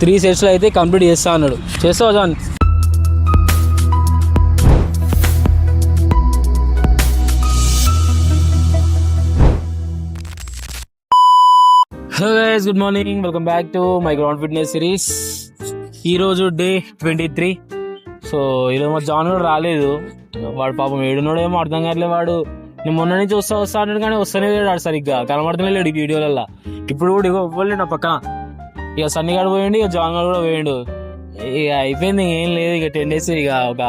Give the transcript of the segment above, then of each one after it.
3 sets అయితే complete చేస్తా అన్నాడు. చేస్తావా John? Hello guys, good morning, welcome back to my ground fitness series. ఈరోజు డే 23. సో ఈరోజు మా జాన్ కూడా రాలేదు. వాడు పాపం ఏడున్నాడో ఏమో అర్థం కావట్లేదు. వాడు నేను మొన్న నుంచి వస్తా అన్నాడు కానీ వస్తూనే లేడు, సరిగ్గా కనబడుతూనే లేడు ఈ వీడియోలలో. ఇప్పుడు కూడా ఇగో ఇవ్వలేడు నా పక్కన. ఇక సన్నీ గారు పోయిండు, ఇక జాన్ గారు కూడా పోయిండు. ఇక అయిపోయింది, ఏం లేదు. ఇక 10 days, ఇక ఒక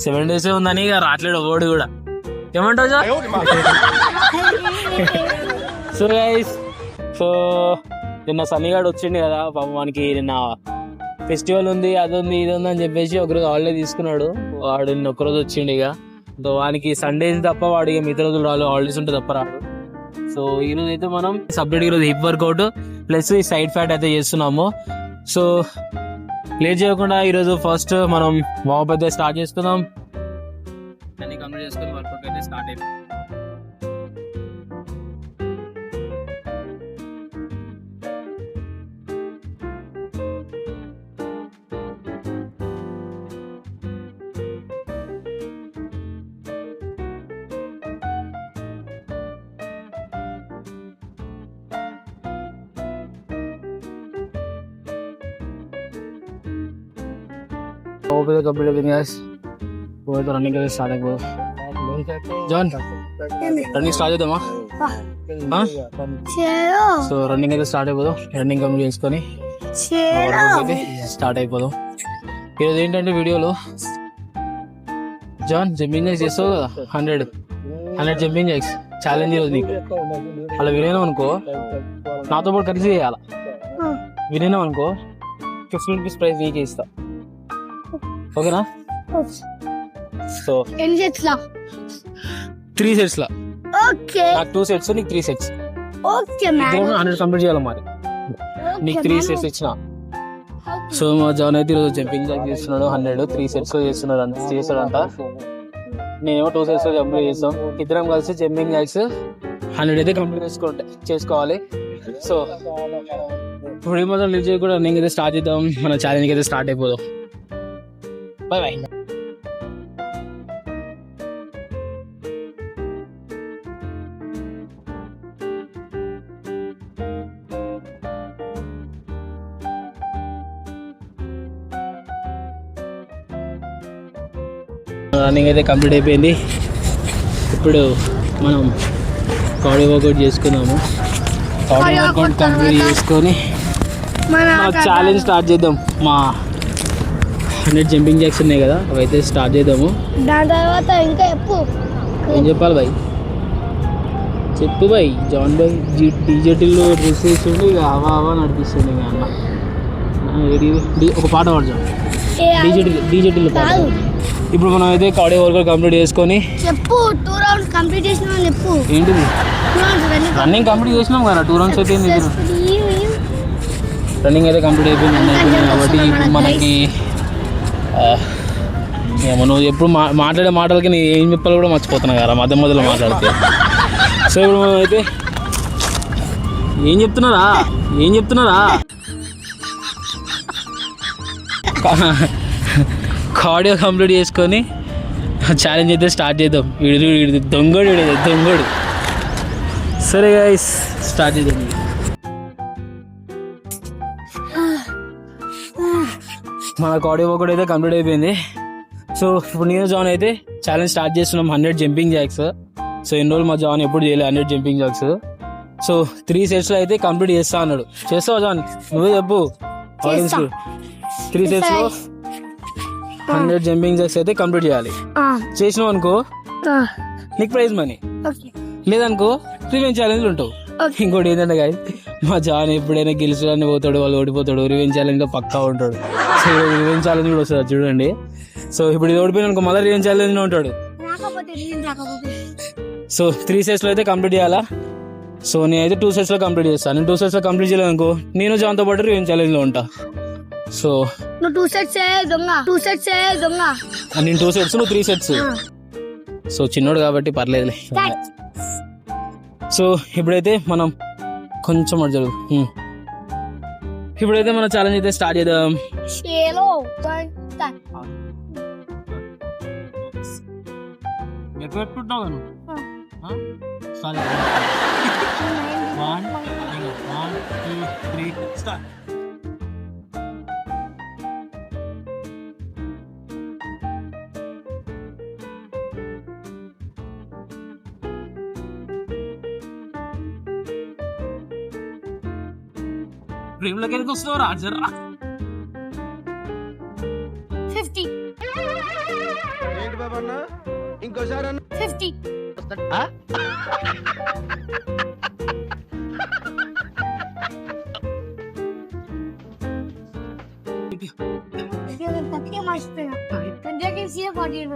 7 days ఉందని ఇక రావట్లేడు ఓడి కూడా. ఏమంటావు జా? సో గైస్, సో నిన్న సన్నీగాడు వచ్చిండు కదా పాపం. వానికి నిన్న ఫెస్టివల్ ఉంది, అది ఉంది, ఇది ఉంది అని చెప్పేసి ఒకరోజు హాలిడే తీసుకున్నాడు. వాడు నిన్న ఒక్కరోజు వచ్చిండు. ఇక సో వానికి సండేస్ తప్ప వాడు ఇక మిగతా రోజులు రాదు, హాలిడేస్ ఉంటే తప్ప రాడు. సో ఈరోజు అయితే మనం సపరేట్ ఈరోజు హిప్ వర్కౌట్ ప్లస్ ఈ సైడ్ ఫ్యాట్ అయితే చేస్తున్నాము. సో లేట్ చేయకుండా ఈరోజు ఫస్ట్ మనం వార్మప్ అయితే స్టార్ట్ చేసుకుందాం. అన్ని కంప్లీట్ చేసుకుని వర్కౌట్ అయితే స్టార్ట్ అయిపోయింది. కంప్లీట్ అయిపోయింది గాయ్స్. పోతే రన్నింగ్ అయితే స్టార్ట్ అయిపోదు. జాన్, రన్నింగ్ స్టార్ట్ చేద్దామా? సో రన్నింగ్ అయితే స్టార్ట్ అయిపోదాం. రన్నింగ్ కంప్లీట్ చేసుకొని అయితే స్టార్ట్ అయిపోదాం. ఈరోజు ఏంటంటే వీడియోలో జాన్ జంపింగ్ జాక్స్ చేస్తావు కదా, 100 జంపింగ్ జాక్స్ ఛాలెంజ్ ఈరోజు నీకు. అలా వినేనాం అనుకో, నాతో పాటు కలిసి చేయాలా. వినేనాం అనుకో 50 rupees ప్రైజ్ నీకే ఇస్తా, ఓకేనా? సో 3 sets లా, నాకు 2 sets, నీకు 3 sets. 100 కంప్లీట్ చేయాలి మరి. నీకు 3 sets ఇచ్చిన. సో మా జాన్ అయితే ఈరోజు జంపింగ్ జాక్ చేస్తున్నాడు. 100 3 sets లో చేస్తాడంట. నేనేమో 2 sets లో కంప్లీట్ చేస్తాం. ఇద్దరం కలిసి జంపింగ్ జాక్స్ 100 అయితే కంప్లీట్ చేసుకోవాలి. సో ఇప్పుడు ఏమాత్రం లివ్ చేయకుండా రన్నింగ్ అయితే స్టార్ట్ చేద్దాం. మన ఛాలెంజ్ అయితే స్టార్ట్ అయిపోదాం. Bye bye. రన్నింగ్ అయితే కంప్లీట్ అయిపోయింది. ఇప్పుడు మనం కార్డియో వర్కౌట్ చేసుకున్నాము. కార్డియో వర్కౌట్ కంప్లీట్ చేసుకొని ఛాలెంజ్ స్టార్ట్ చేద్దాం. మా 100 జంపింగ్ జాక్స్ ఉన్నాయి కదా, అవి అయితే స్టార్ట్ చేద్దాము. దాని తర్వాత ఇంకా ఏం చెప్పాలి బాయ్? చెప్పు బాయ్. జాన్ బాయ్ డీజేటీలో డ్రెస్ వేస్తుండే, ఇక హవా నడిపిస్తుండే. ఇక అన్న ఒక పాట పాడు డీజేటీలో పాట. ఇప్పుడు మనం అయితే కార్డియో వర్కౌట్ కంప్లీట్ చేసుకొని చెప్పు. 2 rounds కంప్లీట్ చేసినామని చెప్పు. ఏంటిది? రన్నింగ్ కంప్లీట్ చేసినాం కదా, 2 rounds అయితే రన్నింగ్ అయితే కంప్లీట్ అయిపోయింది కాబట్టి ఇప్పుడు మనకి ఏమో నువ్వు ఎప్పుడు మాట్లాడే మాటలకి నేను ఏం చెప్పాలో కూడా మర్చిపోతున్నా కదా మధ్యలో మాట్లాడితే. సో ఇప్పుడు మనం అయితే ఏం చెప్తున్నారా కార్డియో కంప్లీట్ చేసుకొని ఛాలెంజ్ అయితే స్టార్ట్ చేద్దాం. వీడు దొంగడు. సరే గైస్, స్టార్ట్ చేద్దాం. మన కార్డియో వర్కౌట్ అయితే కంప్లీట్ అయిపోయింది. సో ఇప్పుడు నేను జాన్ అయితే ఛాలెంజ్ స్టార్ట్ చేస్తున్నాం. 100 జంపింగ్ జాక్స్. సో ఎన్ని రోజులు మా జాన్ ఎప్పుడు చేయలేదు 100 జంపింగ్ జాక్స్. సో 3 sets లో అయితే కంప్లీట్ చేస్తా అన్నాడు. చేస్తావా జాన్? నువ్వే చెప్పు. 3 sets లో 100 జంపింగ్ జాక్స్ అయితే కంప్లీట్ చేయాలి. చేసినావు అనుకో నీకు ప్రైజ్ మనీ, లేదనుకో రివెంజ్ ఛాలెంజ్ ఉంటావు. ఇంకోటి ఏంటంటే గాయస్, మా జాన్ ఎప్పుడైనా గెలిచడానికి పోతాడు, వాళ్ళు ఓడిపోతాడు, రివెంజ్ ఛాలెంజ్ లో పక్కా ఉంటాడు. సో రివెంజ్ ఛాలెంజ్ కూడా వస్తుంది చూడండి. సో ఇప్పుడు ఇది ఓడిపోయిన అనుకో మళ్ళీ రివెంజ్ ఛాలెంజ్ లో ఉంటాడు. సో 3 sets లో అయితే కంప్లీట్ చేయాలా. సో నేనైతే 2 sets లో కంప్లీట్ చేస్తాను. నేను 2 sets లో కంప్లీట్ చేయలేదు అనుకో నేను జాన్తో పాటు రివెంజ్ ఛాలెంజ్ లో ఉంటా. సో నువ్వు 2 sets దొంగ. నేను 2 sets, నువ్వు 3 sets. సో చిన్నోడు కాబట్టి పర్లేదులే. సో ఇప్పుడైతే మనం కొంచెం అటు జరుగు. ఇప్పుడైతే మన ఛాలెంజ్ అయితే స్టార్ట్ చేద్దాం. షేలో ఎక్కడ పెట్టుకుంటున్నావు నువ్వు? Start 1 2 3 start. ప్రేమలోకి ఎందుకు వస్తున్నావు రాజర్రా? 50 ఇంకోసారి 50 30 మర్చిపోయినా 40.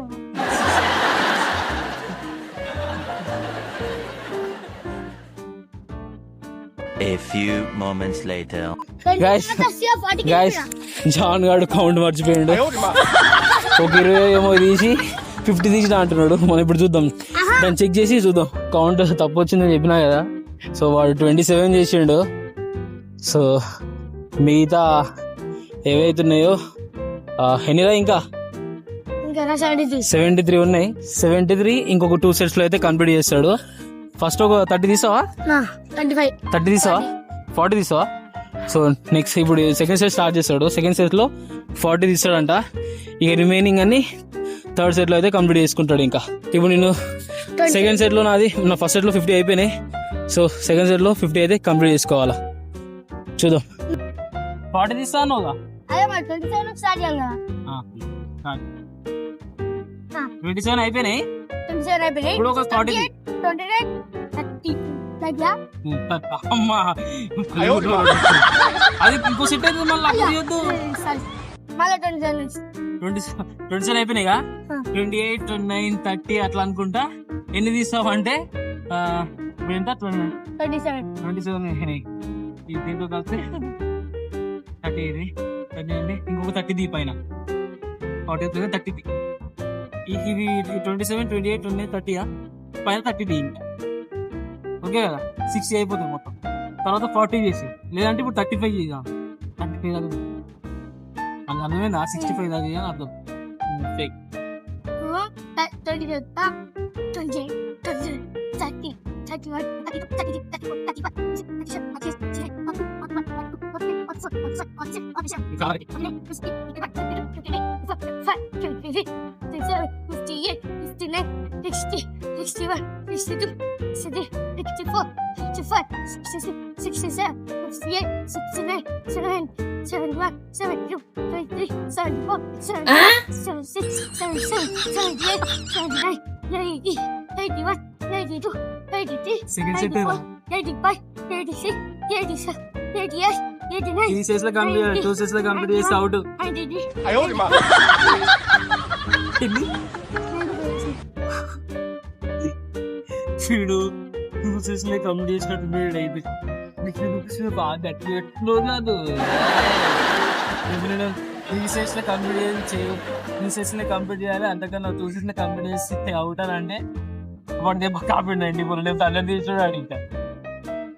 A few moments later. Guys, John గాడు కౌంట్ మర్చిపోయిండు. ఒక 20 ఏమో తీసి 50 తీసి అంటున్నాడు. మనం ఇప్పుడు చూద్దాం, దాన్ని చెక్ చేసి చూద్దాం. కౌంట్ తప్పు వచ్చిందని చెప్పినా కదా. సో వాడు 27 చేసిండు. సో మిగతా ఏవైతున్నాయో ఎన్నిరా ఇంకా 73 ఉన్నాయి. 73 ఇంకొక 2 sets లో అయితే కంప్లీట్ చేస్తాడు. ఫస్ట్ ఒక 30 తీసావా? 30 తీసావా? 40 తీసావా? సో నెక్స్ట్ ఇప్పుడు సెకండ్ సెట్ స్టార్ట్ చేస్తాడు. సెకండ్ సెట్ లో 40 తీస్తాడంట. ఇక రిమైనింగ్ అన్ని థర్డ్ సెట్ లో అయితే కంప్లీట్ చేసుకుంటాడు. ఇంకా ఇప్పుడు నేను సెకండ్ సెట్ లో నా ఫస్ట్ సెట్ లో 50 అయిపోయినాయి. సో సెకండ్ సెట్ లో 50 అయితే కంప్లీట్ చేసుకోవాలా. చూద్దాం. 40 తీస్తాను 27 అయిపోయినాయి. ఇప్పుడు ఒక 40 అమ్మా అది ఇంకో సెట్ అయితే మళ్ళీ 27 అయిపోయినాయిగా. 28, 29, 30 అట్లా అనుకుంటా. ఎన్ని తీస్తావు అంటే ఎంత 27 అయినాయి. దీంతో కలిసి 30 ఇది 30 ఇంకొక 30 దీ పైన 40 30 ఇది 27, 28, 29, 30 పైన 30 దీ. ఓకే కదా, 60 అయిపోతుంది మొత్తం. తర్వాత 40 చేసి, లేదంటే ఇప్పుడు 35 చేద్దాం. 35 దాకా అది అర్థమైందా? 65 దాకా చేయాలి అర్థం. ఫేక్ సెకండ్ సెట్ 3 సెట్స్ లో కంప్లీట్, 2 సెట్స్ లో కంప్లీట్ చేసి అవుట్. వీడు 2 సెట్స్ లో కంప్లీట్ చేసినట్టు వీడు అయిపోయి బాగా గట్టి ఎట్లో కాదు. 3 సెట్స్ లో కంప్లీట్ చేయాలి, 3 సెట్స్ లో కంప్లీట్ చేయాలి. అంతకన్నా 2 సెట్స్ లో కంప్లీట్ చేసి అవుట్ అని అంటే వాడి దెబ్బ కాపీ 94 లేకపోతే అన్నీ తీసుకున్నాడు. ఇంకా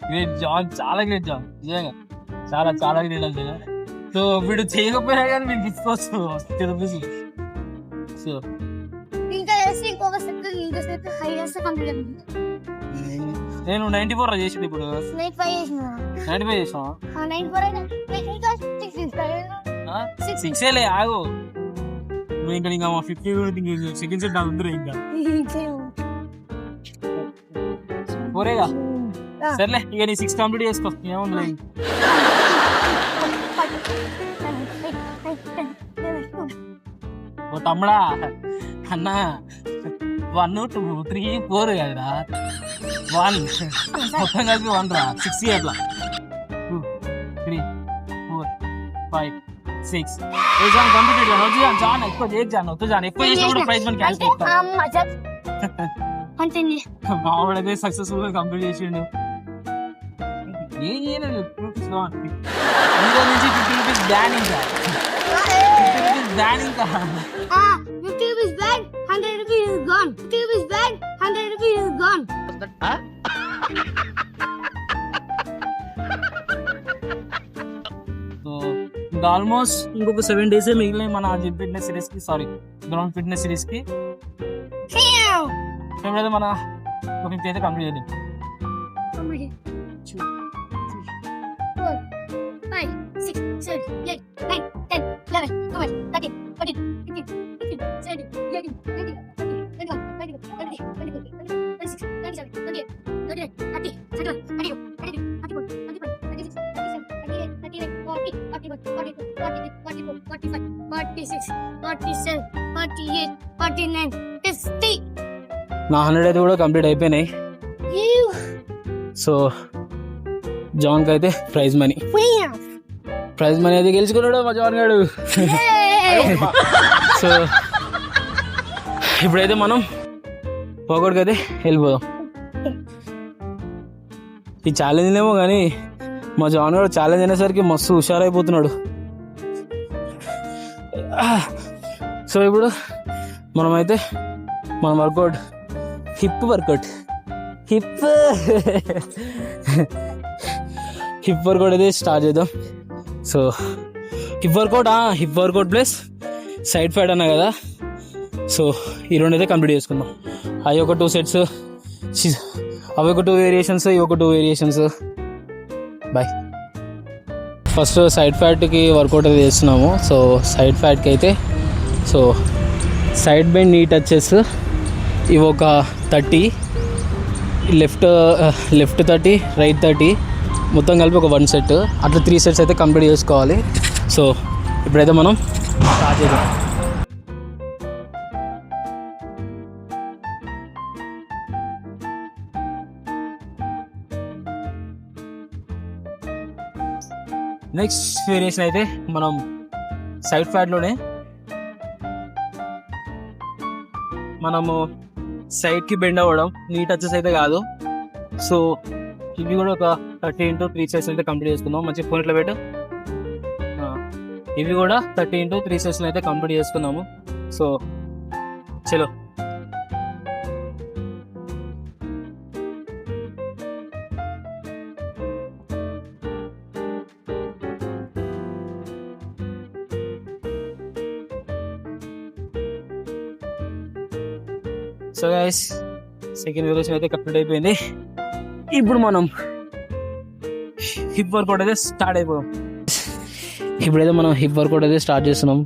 గ్రేట్ జాన్, చాలా గ్రేట్ జాన్, నిజంగా చాలా చాలా గ్రేట్ అంతే. సో వీడు చేయకపోయినా కానీ మీకు తీసుకోవచ్చు రూపీస్. సో నేను 94 చేసింది. ఇప్పుడు 95 చేసాం. 6 ఆగు. నువ్వు ఇంకా ఇంకా 50 సెకండ్ సెట్ అందరూ ఇంకా పోరేగా. సర్లే ఇక నీ 6 కంప్లీట్ చేసుకో. ఏముంది ఓ తమ్ముడా అన్నా 1, 2, 3, 4 కదరా. 1 మొత్తం కలిపి 1 రా. 60 అట్లా 2, 3, 4, 5, 6 కంప్లీట్ జాన్. జాన్ ఎక్కువ చేయకు జాన్, వద్దు జాన్. ఎక్కువ చేసినప్పుడు ప్రైజ్ మనీ క్యాన్సిల్ చేస్తాను. మావాడైతే సక్సెస్ఫుల్ గా కంప్లీట్ చేసిండు. ఏం చేయలేదు. 50 నుంచి 50 రూపీస్ బ్యాన్. ఇంకా 50 రూపీస్ బ్యాన్. ఇంకా 50 rupees bad, 100 rupees is gone. 50 rupees bad, 100 rupees is gone. ఇంకా ఆల్మోస్ట్ ఇంకొక 7 days మిగిలినాయి మన జిమ్ ఫిట్నెస్ సిరీస్ కి, సారీ గ్రౌండ్ ఫిట్నెస్ సిరీస్ కి. ఎప్పుడైతే మన 50 అయితే కంప్లీట్ చేద్దాం. 2, 4, 5, 6, 7, 8, 9, 10, 11, 12, 13, 14, 15, 16, 17, 18, 19, 20, 21, 22, 23, 24, 26, 27, 28, 29, 30, 31, 32, 33, 34, 35, 36, 37, 38, 39, 40, 41, 42, 43, 44, 45, 46, 47, 48, 49, 50. నా 100 అయితే కూడా కంప్లీట్ అయిపోయినాయి. సో జాన్కి అయితే ప్రైజ్ మనీ అయితే గెలుచుకున్నాడు మా జాన్ గారు. సో ఇప్పుడైతే మనం పోగొట్టుకు అయితే వెళ్ళిపోదాం. ఈ ఛాలెంజ్ ఏమో కానీ మా జాన్ గారు ఛాలెంజ్ అయినసరికి మస్తు హుషారైపోతున్నాడు. సో ఇప్పుడు మనమైతే మన వర్కౌట్ హిప్ వర్కౌట్ అయితే స్టార్ట్ చేద్దాం. So hip workout plus side ఫైడ్ అన్నా కదా. సో ఈ రెండు అయితే కంప్లీట్ చేసుకుందాం. అవి ఒక 2 sets, అవి ఒక 2 వేరియేషన్స్, ఇవి ఒక 2 వేరియేషన్స్. బాయ్. ఫస్ట్ సైడ్ ఫ్యాట్కి వర్కౌట్ అయితే చేస్తున్నాము. సో సైడ్ ఫ్యాట్కి అయితే so side bend knee touches ఇవి ఒక 30, లెఫ్ట్ 30, రైట్ 30, మొత్తం కలిపి ఒక 1 set. అట్లా 3 sets అయితే కంప్లీట్ చేసుకోవాలి. సో ఇప్పుడైతే మనం స్టార్ట్ చేద్దాం. నెక్స్ట్ వేరియేషన్ అయితే మనం సైడ్ ఫ్యాట్లోనే మనము సైడ్కి బెండ్ అవ్వడం, నీ టచెస్ అయితే కాదు. సో ఇవి కూడా ఒక 30 into 3 sets అయితే కంప్లీట్ చేసుకుందాం. మంచి ఫోన్ ఇట్లా పెట్టు. ఇవి కూడా 30 into 3 sets అయితే కంప్లీట్ చేసుకుందాము. సో చలో. సో గైస్ సెకండ్ వేరియేషన్ అయితే కంప్లీట్ అయిపోయింది. ఇప్పుడు మనం హిప్ వర్కౌట్ అయితే స్టార్ట్ అయిపోయాం. ఇప్పుడైతే మనం హిప్ వర్కౌట్ అయితే స్టార్ట్ చేస్తున్నాం.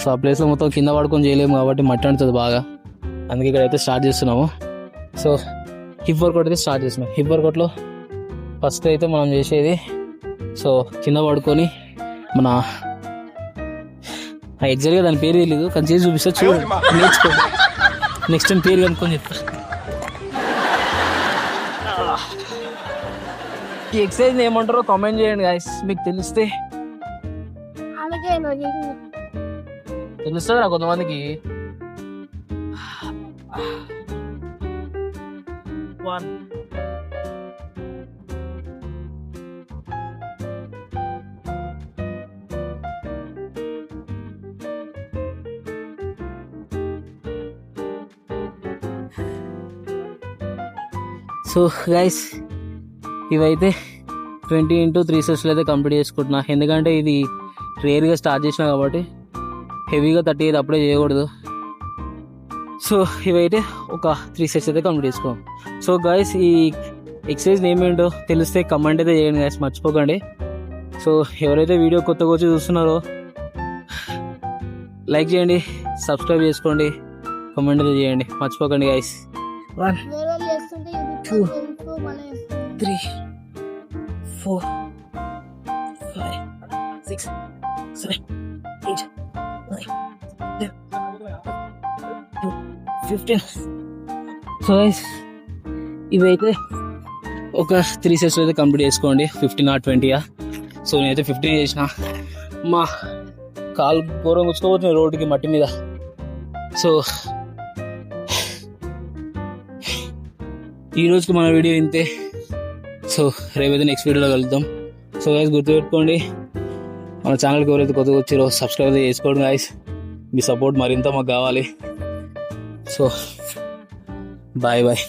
సో ఆ ప్లేస్లో మొత్తం కింద పడుకొని చేయలేము కాబట్టి మట్టి అంటుంది బాగా, అందుకే ఇక్కడైతే స్టార్ట్ చేస్తున్నాము. సో హిప్ వర్కౌట్ అయితే స్టార్ట్ చేస్తున్నాం. హిప్ వర్కౌట్లో ఫస్ట్ అయితే మనం చేసేది సో కింద పడుకొని మన ఎగ్జాక్ట్గా దాని పేరు తెలియదు కానీ చేసి చూపిస్తే చూడండి, నేర్చుకో. నెక్స్ట్ టైం పేరు కనుక్కొని చెప్తా. ఈ ఎక్సర్సైజ్ ఏమంటారో కామెంట్ చేయండి గాయస్, మీకు తెలిస్తే. తెలుస్తుందా కొంతమందికి. 1 సో గైస్ ఇవైతే 20 into 3 sets అయితే కంప్లీట్ చేసుకుంటున్నా. ఎందుకంటే ఇది రేర్గా స్టార్ట్ చేసినా కాబట్టి హెవీగా 30 అయితే అప్పుడే చేయకూడదు. సో ఇవైతే ఒక 3 sets అయితే కంప్లీట్ చేసుకో. సో గైస్ ఈ ఎక్సర్సైజ్ ఏమేంటో తెలిస్తే కమెంట్ అయితే చేయండి గైస్, మర్చిపోకండి. సో ఎవరైతే వీడియో కొత్తగా వచ్చి చూస్తున్నారో లైక్ చేయండి, సబ్స్క్రైబ్ చేసుకోండి, కమెంట్ అయితే చేయండి, మర్చిపోకండి గైస్. 1 2 3 4 5 6 7 8 9 10 15. సో గైస్ ఇవైతే ఒక 3 sets అయితే కంప్లీట్ చేసుకోండి. 15 or 20. సో నేనైతే 15 చేసిన. మా కాలు ఘోరం గుచ్చుకోబోతున్నాయి రోడ్డుకి మట్టి మీద. సో ఈ రోజుకి మన వీడియో ఇంతే. సో రేపైతే నెక్స్ట్ వీడియోలో కలుద్దాం. సో గైస్ గుర్తుపెట్టుకోండి, మన ఛానల్కి ఎవరైతే కొత్తగా వచ్చారో సబ్స్క్రైబ్ చేసుకోండి గైస్. మీ సపోర్ట్ మరింత మాకు కావాలి. So bye bye.